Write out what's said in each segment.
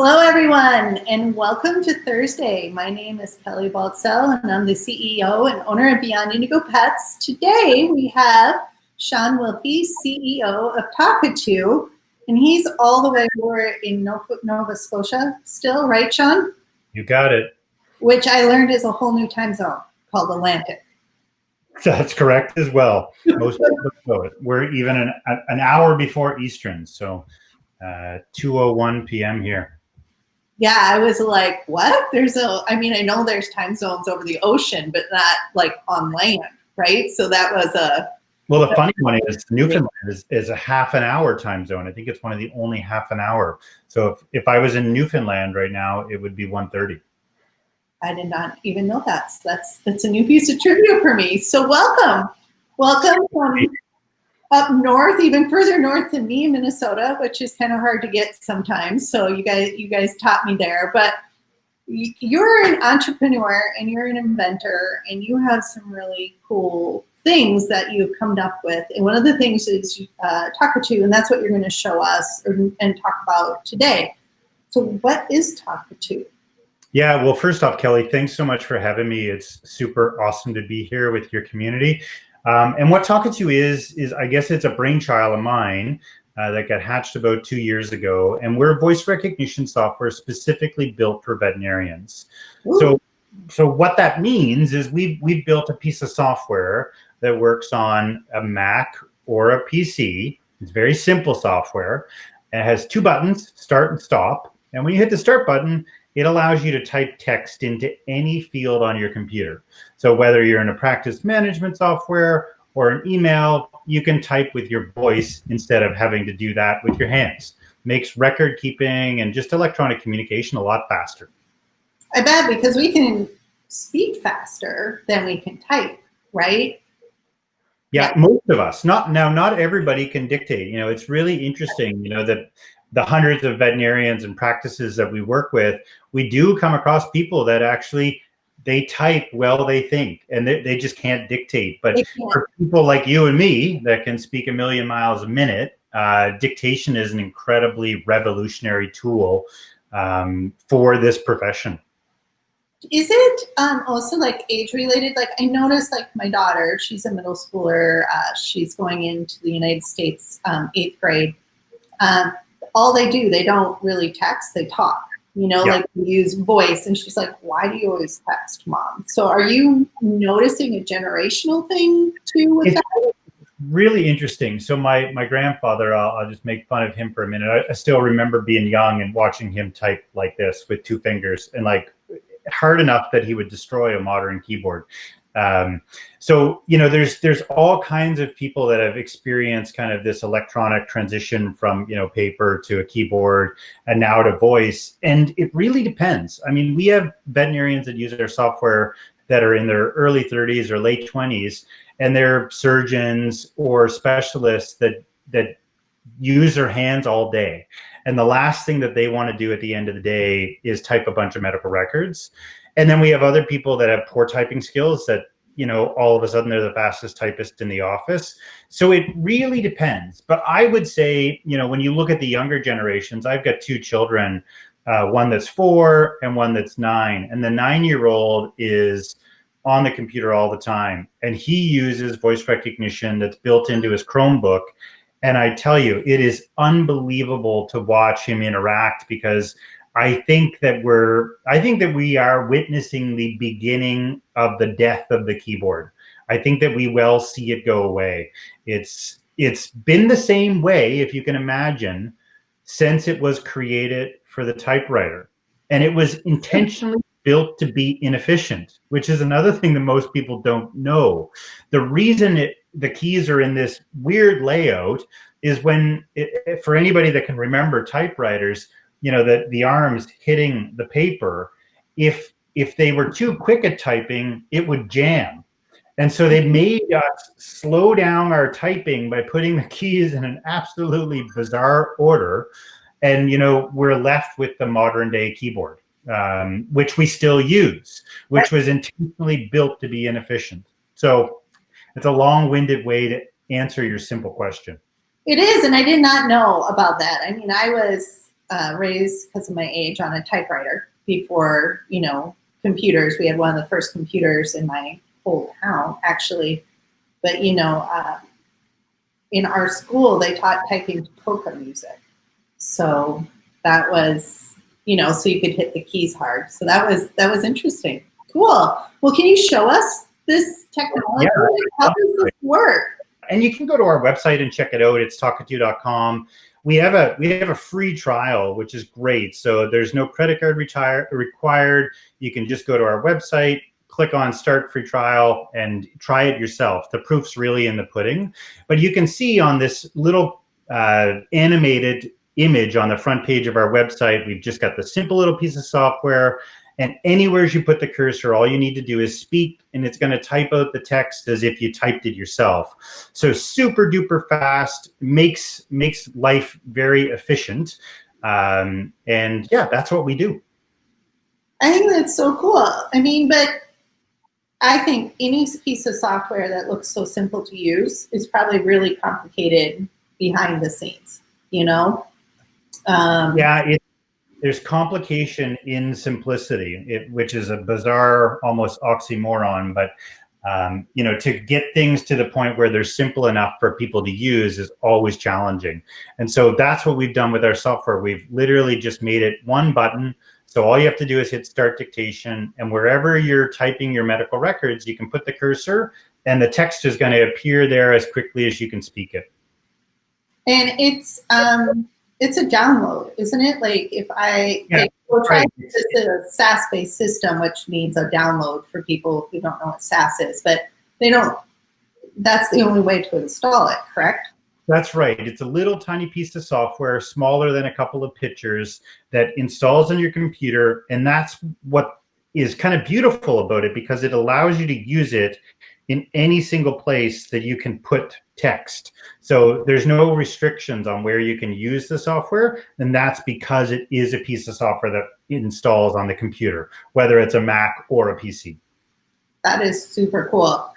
Hello, everyone, and welcome to Thursday. My name is Kelly Baltzell, and I'm the CEO and owner of Beyond Indigo Pets. Today, we have Sean Wilkie, CEO of Talkatoo, and he's all the way over in Nova Scotia still, right, Sean? You got it. Which I learned is a whole new time zone called Atlantic. That's correct as well. Most people know it. We're even an hour before Eastern, so 2:01 p.m. here. Yeah, I was like, what? I know there's time zones over the ocean, but not like on land, right? So that was Well, the funny one is Newfoundland is a half an hour time zone. I think it's one of the only half an hour. So if I was in Newfoundland right now, it would be 1:30. I did not even know that. So that's a new piece of trivia for me. So welcome from up north, even further north than me, Minnesota, which is kind of hard to get sometimes. So you guys taught me there. But you're an entrepreneur and you're an inventor, and you have some really cool things that you've come up with. And one of the things is Talkatoo, and that's what you're going to show us and talk about today. So what is Talkatoo? Yeah, well, first off, Kelly, thanks so much for having me. It's super awesome to be here with your community. And what Talkatoo is I guess it's a brainchild of mine that got hatched about 2 years ago. And we're voice recognition software specifically built for veterinarians. So what that means is we've built a piece of software that works on a Mac or a PC. It's very simple software. It has two buttons, start and stop. And when you hit the start button, it allows you to type text into any field on your computer. So whether you're in a practice management software or an email, you can type with your voice instead of having to do that with your hands. Makes record keeping and just electronic communication a lot faster. I bet, because we can speak faster than we can type, right? Yeah, most of us. Not everybody can dictate. It's really interesting, that the hundreds of veterinarians and practices that we work with, we do come across people that actually they type well, they think, and they just can't dictate. But for people like you and me that can speak a million miles a minute, dictation is an incredibly revolutionary tool for this profession. Is it also like age related? Like I noticed, like my daughter, she's a middle schooler. She's going into the United States, 8th grade. All they don't really text, they talk, like they use voice. And she's like, why do you always text, Mom? So are you noticing a generational thing too with that? Really interesting. So my grandfather, I'll just make fun of him for a minute. I still remember being young and watching him type like this with two fingers, and like hard enough that he would destroy a modern keyboard. So there's all kinds of people that have experienced kind of this electronic transition from paper to a keyboard and now to voice, and it really depends. I mean, we have veterinarians that use our software that are in their early 30s or late 20s, and they're surgeons or specialists that use their hands all day. And the last thing that they want to do at the end of the day is type a bunch of medical records. And then we have other people that have poor typing skills that, all of a sudden they're the fastest typist in the office. So it really depends. But I would say, when you look at the younger generations, I've got two children, one that's 4 and one that's 9. And the 9-year-old is on the computer all the time. And he uses voice recognition that's built into his Chromebook. And I tell you, it is unbelievable to watch him interact, because I think that we are witnessing the beginning of the death of the keyboard. I think that we will see it go away. It's been the same way, if you can imagine, since it was created for the typewriter. And it was intentionally built to be inefficient, which is another thing that most people don't know. The reason the keys are in this weird layout is for anybody that can remember typewriters, the arms hitting the paper, if they were too quick at typing, it would jam. And so they made us slow down our typing by putting the keys in an absolutely bizarre order. And, we're left with the modern day keyboard, which we still use, which was intentionally built to be inefficient. So it's a long-winded way to answer your simple question. It is, and I did not know about that. I mean, I was raised, because of my age, on a typewriter before, computers. We had one of the first computers in my whole town, actually. But, in our school, they taught typing to polka music. So that was, so you could hit the keys hard. So that was interesting. Cool. Well, can you show us this technology? Yeah. How does this work? And you can go to our website and check it out. It's talkatoo.com. We have a free trial, which is great. So there's no credit card required. You can just go to our website, click on start free trial, and try it yourself. The proof's really in the pudding. But you can see on this little animated image on the front page of our website, we've just got the simple little piece of software. And anywhere you put the cursor, all you need to do is speak, and it's going to type out the text as if you typed it yourself. So super duper fast, makes life very efficient. And yeah, that's what we do. I think that's so cool. I mean, but I think any piece of software that looks so simple to use is probably really complicated behind the scenes, Yeah, there's complication in simplicity, which is a bizarre, almost oxymoron. But to get things to the point where they're simple enough for people to use is always challenging. And so that's what we've done with our software. We've literally just made it one button. So all you have to do is hit start dictation, and wherever you're typing your medical records, you can put the cursor, and the text is going to appear there as quickly as you can speak it. And it's a download, isn't it? Like if this is a SaaS-based system, which means a download for people who don't know what SaaS is, but that's the only way to install it, correct? That's right. It's a little tiny piece of software, smaller than a couple of pictures, that installs on your computer. And that's what is kind of beautiful about it, because it allows you to use it in any single place that you can put text. So there's no restrictions on where you can use the software. And that's because it is a piece of software that installs on the computer, whether it's a Mac or a PC. That is super cool.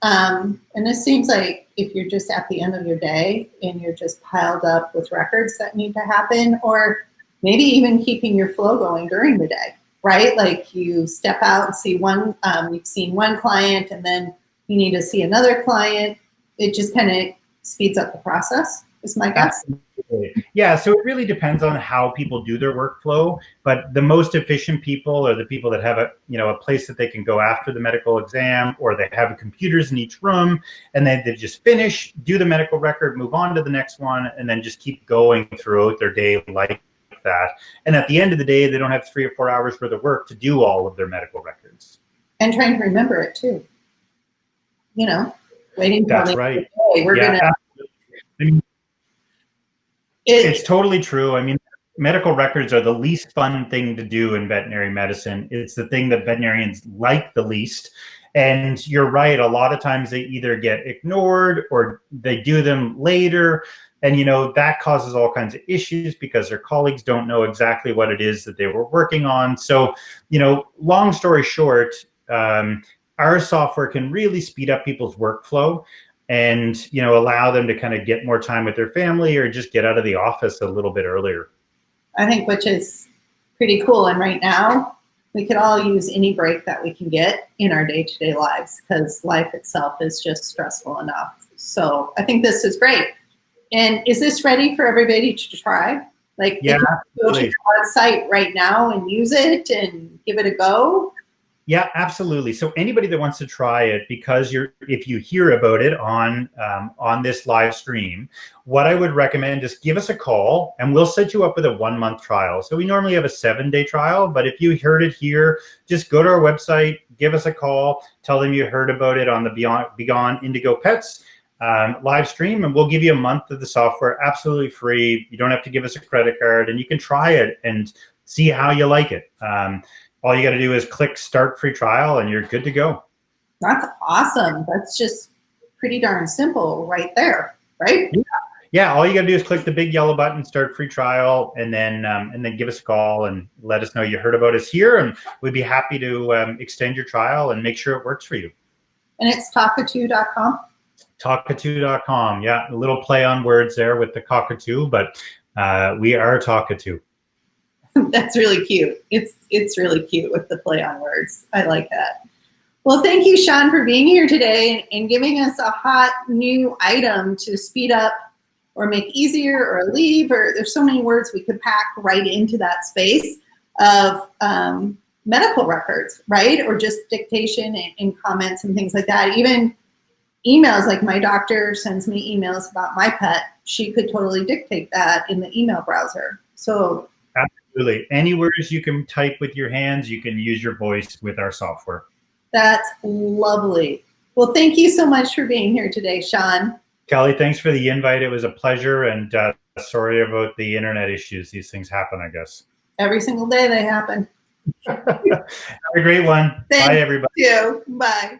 And it seems like if you're just at the end of your day and you're just piled up with records that need to happen, or maybe even keeping your flow going during the day, right? Like you step out and see you've seen one client, and then you need to see another client. It just kind of speeds up the process, is my guess. Absolutely. Yeah, so it really depends on how people do their workflow, but the most efficient people are the people that have a place that they can go after the medical exam, or they have computers in each room, and then they just finish, do the medical record, move on to the next one, and then just keep going throughout their day like that. And at the end of the day, they don't have 3 or 4 hours worth of work to do all of their medical records. And trying to remember it too. Waiting. That's right. It's totally true. I mean, medical records are the least fun thing to do in veterinary medicine. It's the thing that veterinarians like the least. And you're right, a lot of times they either get ignored or they do them later. And, that causes all kinds of issues because their colleagues don't know exactly what it is that they were working on. So, long story short, our software can really speed up people's workflow and allow them to kind of get more time with their family, or just get out of the office a little bit earlier. I think, which is pretty cool. And right now, we could all use any break that we can get in our day-to-day lives, because life itself is just stressful enough. So I think this is great. And is this ready for everybody to try? Like, yeah, go to your website right now and use it and give it a go? Yeah, absolutely. So anybody that wants to try it, because if you hear about it on this live stream, what I would recommend is give us a call, and we'll set you up with a 1-month trial. So we normally have a 7-day trial, but if you heard it here, just go to our website, give us a call, tell them you heard about it on the Beyond Indigo Pets live stream, and we'll give you a month of the software absolutely free. You don't have to give us a credit card, and you can try it and see how you like it. All you got to do is click start free trial, and you're good to go. That's awesome. That's just pretty darn simple right there, right? Yeah. All you got to do is click the big yellow button, start free trial, and then give us a call and let us know you heard about us here, and we'd be happy to extend your trial and make sure it works for you. And it's talkatoo.com? Talkatoo.com. Yeah, a little play on words there with the cockatoo, but we are Talkatoo. That's really cute. It's really cute with the play on words. I like that. Well, thank you, Sean, for being here today and giving us a hot new item to speed up or make easier or leave, or there's so many words we could pack right into that space of medical records, right? Or just dictation and comments and things like that. Even emails, like my doctor sends me emails about my pet. She could totally dictate that in the email browser. So absolutely. Any words you can type with your hands, you can use your voice with our software. That's lovely. Well, thank you so much for being here today, Sean. Kelly, thanks for the invite. It was a pleasure, and sorry about the internet issues. These things happen, I guess. Every single day they happen. Have a great one. Bye, everybody. Thank you. Bye.